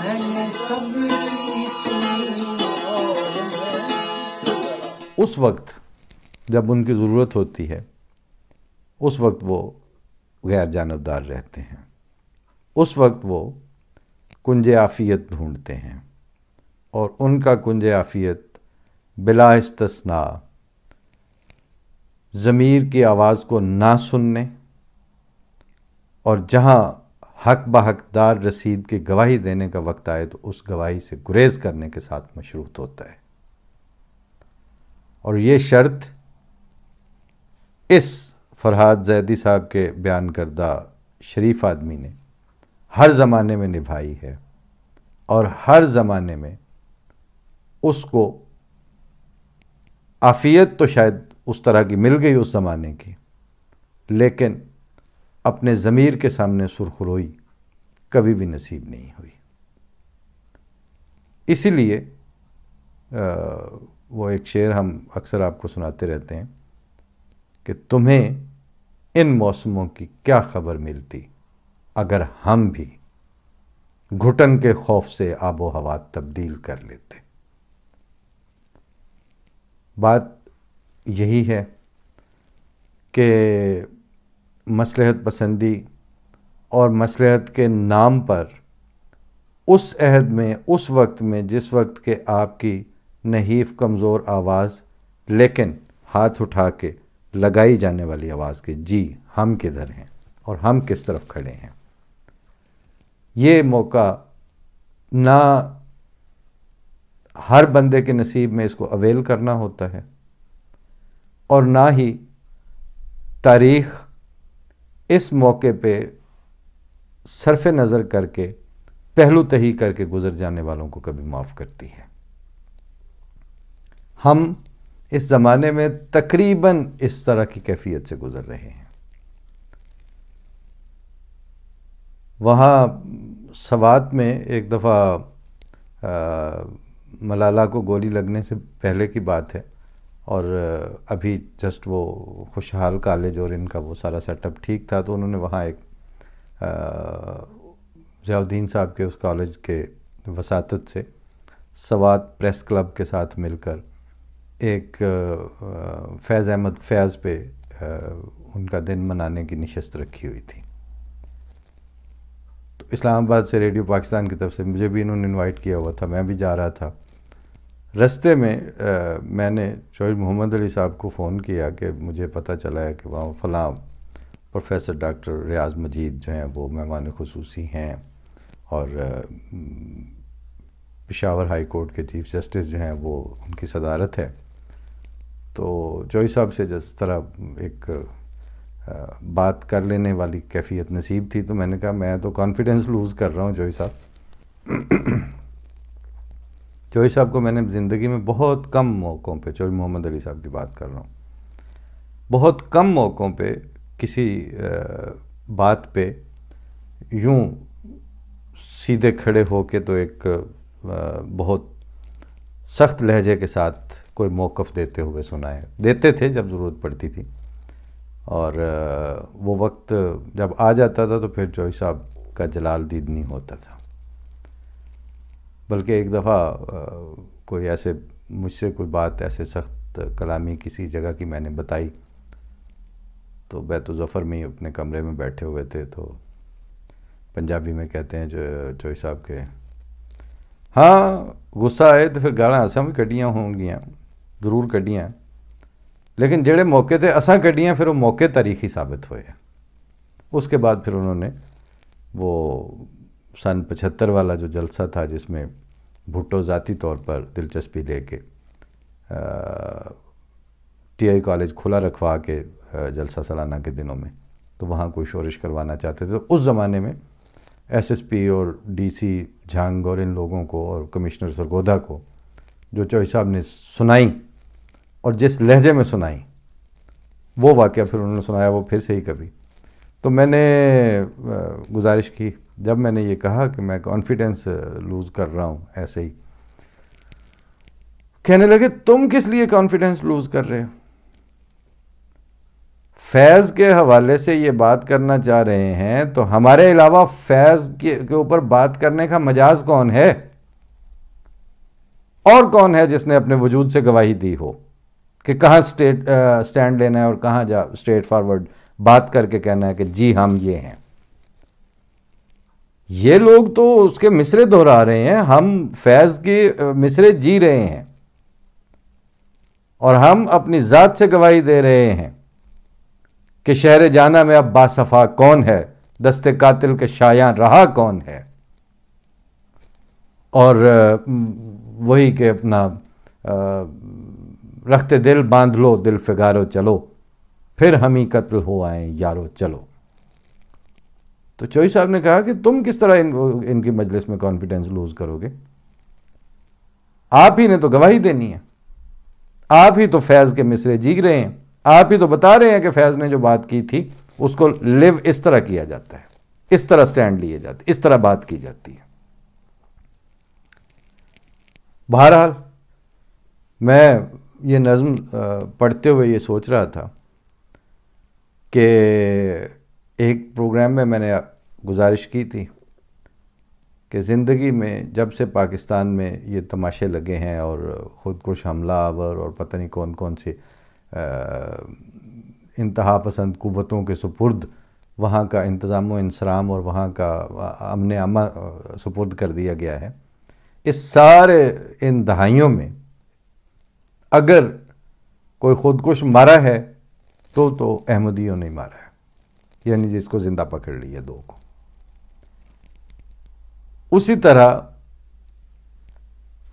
میں نے سب کی سنی اور اس وقت جب ان کی ضرورت ہوتی ہے اس وقت وہ غیر جانبدار رہتے ہیں، اس وقت وہ کنج عافیت ڈھونڈتے ہیں، اور ان کا کنج عافیت بلا استثناء ضمیر کی آواز کو نہ سننے اور جہاں حق بحقدار رسید کی گواہی دینے کا وقت آئے تو اس گواہی سے گریز کرنے کے ساتھ مشروط ہوتا ہے۔ اور یہ شرط اس فرحات زیدی صاحب کے بیان کردہ شریف آدمی نے ہر زمانے میں نبھائی ہے، اور ہر زمانے میں اس کو عافیت تو شاید اس طرح کی مل گئی اس زمانے کی، لیکن اپنے ضمیر کے سامنے سرخروئی کبھی بھی نصیب نہیں ہوئی۔ اسی لیے وہ ایک شعر ہم اکثر آپ کو سناتے رہتے ہیں کہ تمہیں ان موسموں کی کیا خبر ملتی اگر ہم بھی گھٹن کے خوف سے آب و ہوا تبدیل کر لیتے۔ بات یہی ہے کہ مصلحت پسندی اور مصلحت کے نام پر اس عہد میں، اس وقت میں جس وقت کہ آپ کی نحیف کمزور آواز لیکن ہاتھ اٹھا کے لگائی جانے والی آواز کے جی ہم کدھر ہیں اور ہم کس طرف کھڑے ہیں، یہ موقع نہ ہر بندے کے نصیب میں اس کو اویل کرنا ہوتا ہے، اور نہ ہی تاریخ اس موقع پہ صرف نظر کر کے پہلو تہی کر کے گزر جانے والوں کو کبھی معاف کرتی ہے۔ ہم اس زمانے میں تقریباً اس طرح کی کیفیت سے گزر رہے ہیں۔ وہاں سوات میں ایک دفعہ ملالہ کو گولی لگنے سے پہلے کی بات ہے، اور ابھی جسٹ وہ خوشحال کالج اور ان کا وہ سارا سیٹ اپ ٹھیک تھا، تو انہوں نے وہاں ایک ضیاء الدین صاحب کے اس کالج کے وساطت سے سوات پریس کلب کے ساتھ مل کر ایک فیض احمد فیاض پہ ان کا دن منانے کی نشست رکھی ہوئی تھی۔ تو اسلام آباد سے ریڈیو پاکستان کی طرف سے مجھے بھی انہوں نے انوائٹ کیا ہوا تھا، میں بھی جا رہا تھا۔ رستے میں میں نے شعیب محمد علی صاحب کو فون کیا کہ مجھے پتہ چلا ہے کہ وہاں فلاں پروفیسر ڈاکٹر ریاض مجید جو ہیں وہ مہمان خصوصی ہیں، اور پشاور ہائی کورٹ کے چیف جسٹس جو ہیں وہ ان کی صدارت ہے۔ تو جوئی صاحب سے جس طرح ایک بات کر لینے والی کیفیت نصیب تھی، تو میں نے کہا میں تو کانفیڈنس لوز کر رہا ہوں جوئی صاحب۔ جوئی صاحب کو میں نے زندگی میں بہت کم موقعوں پہ، شعیب محمد علی صاحب کی بات کر رہا ہوں، بہت کم موقعوں پہ کسی بات پہ یوں سیدھے کھڑے ہو کے تو ایک بہت سخت لہجے کے ساتھ کوئی موقف دیتے ہوئے سنا ہے۔ دیتے تھے جب ضرورت پڑتی تھی، اور وہ وقت جب آ جاتا تھا تو پھر جوئی صاحب کا جلال دید نہیں ہوتا تھا۔ بلکہ ایک دفعہ کوئی ایسے مجھ سے کوئی بات ایسے سخت کلامی کسی جگہ کی میں نے بتائی، تو بیت الظفر میں ہی اپنے کمرے میں بیٹھے ہوئے تھے، تو پنجابی میں کہتے ہیں جوئی صاحب کے ہاں غصہ آئے تو پھر گالاں اساں بھی کڈیاں ہون گیاں، ضرور کڈیاں، لیکن جڑے موقع تے اساں کڈیاں پھر وہ موقع تاریخی ثابت ہوئے۔ اس کے بعد پھر انہوں نے وہ سن 75 والا جو جلسہ تھا جس میں بھٹو ذاتی طور پر دلچسپی لے کے ٹی آئی کالج کھلا رکھوا کے جلسہ سالانہ کے دنوں میں، تو وہاں کوئی شورش کروانا چاہتے تھے۔ تو اس زمانے میں ایس ایس پی اور ڈی سی جھنگ اور ان لوگوں کو اور کمشنر سرگودا کو جو جوئی صاحب نے سنائی اور جس لہجے میں سنائی، وہ واقعہ پھر انہوں نے سنایا وہ پھر سے ہی کبھی۔ تو میں نے گزارش کی، جب میں نے یہ کہا کہ میں کانفیڈنس لوز کر رہا ہوں ایسے ہی، کہنے لگے تم کس لیے کانفیڈنس لوز کر رہے ہو؟ فیض کے حوالے سے یہ بات کرنا چاہ رہے ہیں تو ہمارے علاوہ فیض کے اوپر بات کرنے کا مجاز کون ہے؟ اور کون ہے جس نے اپنے وجود سے گواہی دی ہو کہ کہاں سٹینڈ لینا ہے اور کہاں جا اسٹریٹ فارورڈ بات کر کے کہنا ہے کہ جی ہم یہ ہیں؟ یہ لوگ تو اس کے مصرے دہرا رہے ہیں، ہم فیض کی مصرے جی رہے ہیں اور ہم اپنی ذات سے گواہی دے رہے ہیں کہ شہر جانا میں اب باصفا کون ہے، دست قاتل کے شایاں رہا کون ہے، اور وہی کہ اپنا رخت دل باندھ لو دل فگارو چلو، پھر ہم ہی قتل ہو آئیں یارو چلو۔ تو چوئی صاحب نے کہا کہ تم کس طرح ان کی مجلس میں کانفیڈنس لوز کرو گے؟ آپ ہی نے تو گواہی دینی ہے، آپ ہی تو فیض کے مصرے جی رہے ہیں، آپ ہی تو بتا رہے ہیں کہ فیض نے جو بات کی تھی اس کو لیو اس طرح کیا جاتا ہے، اس طرح سٹینڈ لیے جاتے، اس طرح بات کی جاتی ہے۔ بہرحال میں یہ نظم پڑھتے ہوئے یہ سوچ رہا تھا کہ ایک پروگرام میں نے گزارش کی تھی کہ زندگی میں جب سے پاکستان میں یہ تماشے لگے ہیں اور خود کش حملہ آور اور پتہ نہیں کون کون سی انتہا پسند قوتوں کے سپرد وہاں کا انتظام و انصرام اور وہاں کا امن امان سپرد کر دیا گیا ہے، اس سارے ان دہائیوں میں اگر کوئی خودکش مارا ہے تو احمدیوں نے مارا ہے، یعنی جس کو زندہ پکڑ لی ہے دو کو۔ اسی طرح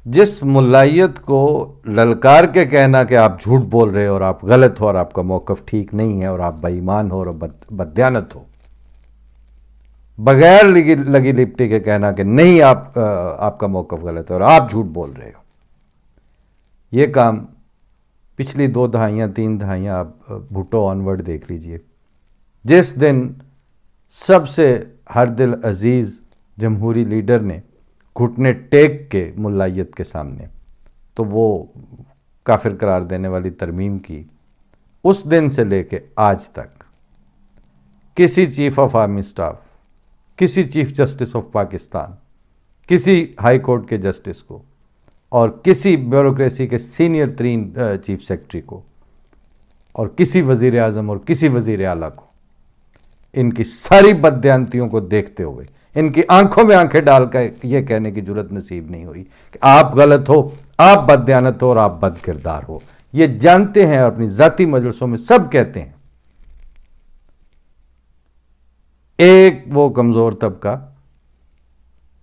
جس ملائیت کو للکار کے کہنا کہ آپ جھوٹ بول رہے ہو اور آپ غلط ہو اور آپ کا موقف ٹھیک نہیں ہے اور آپ بے ایمان ہو اور بددیانت ہو، بغیر لگی لپٹی کے کہنا کہ نہیں آپ کا موقف غلط ہے اور آپ جھوٹ بول رہے ہو، یہ کام پچھلی 2 دہائیاں 3 دہائیاں آپ بھٹو آنورڈ دیکھ لیجئے، جس دن سب سے ہر دل عزیز جمہوری لیڈر نے گھٹنے ٹیک کے ملائیت کے سامنے تو وہ کافر قرار دینے والی ترمیم کی، اس دن سے لے کے آج تک کسی چیف آف آرمی سٹاف، کسی چیف جسٹس آف پاکستان، کسی ہائی کورٹ کے جسٹس کو اور کسی بیوروکریسی کے سینئر ترین چیف سیکرٹری کو اور کسی وزیر اعظم اور کسی وزیر اعلیٰ کو ان کی ساری بددیانتیوں کو دیکھتے ہوئے ان کی آنکھوں میں آنکھیں ڈال کر یہ کہنے کی جرت نصیب نہیں ہوئی کہ آپ غلط ہو، آپ بددیانت ہو اور آپ بد کردار ہو۔ یہ جانتے ہیں اور اپنی ذاتی مجلسوں میں سب کہتے ہیں۔ ایک وہ کمزور طبقہ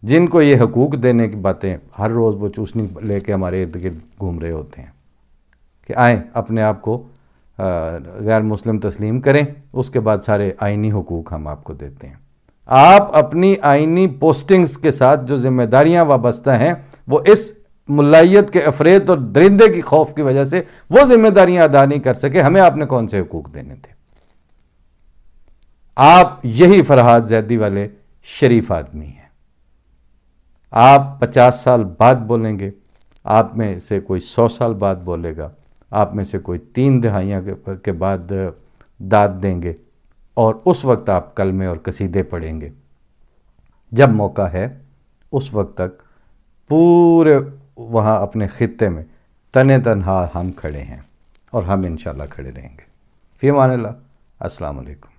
جن کو یہ حقوق دینے کی باتیں ہر روز وہ چوسنی لے کے ہمارے ارد گرد گھوم رہے ہوتے ہیں کہ آئیں اپنے آپ کو غیر مسلم تسلیم کریں، اس کے بعد سارے آئینی حقوق ہم آپ کو دیتے ہیں۔ آپ اپنی آئینی پوسٹنگز کے ساتھ جو ذمہ داریاں وابستہ ہیں وہ اس ملائیت کے افریت اور درندے کی خوف کی وجہ سے وہ ذمہ داریاں ادا نہیں کر سکے، ہمیں آپ نے کون سے حقوق دینے تھے؟ آپ یہی فرحاد زیدی والے شریف آدمی ہیں۔ آپ 50 سال بعد بولیں گے، آپ میں سے کوئی 100 سال بعد بولے گا، آپ میں سے کوئی 3 دہائیاں کے بعد داد دیں گے، اور اس وقت آپ کلمے اور قصیدے پڑھیں گے۔ جب موقع ہے اس وقت تک پورے وہاں اپنے خطے میں تنے تنہا ہم کھڑے ہیں اور ہم انشاءاللہ کھڑے رہیں گے۔ فی امان اللہ، السلام علیکم۔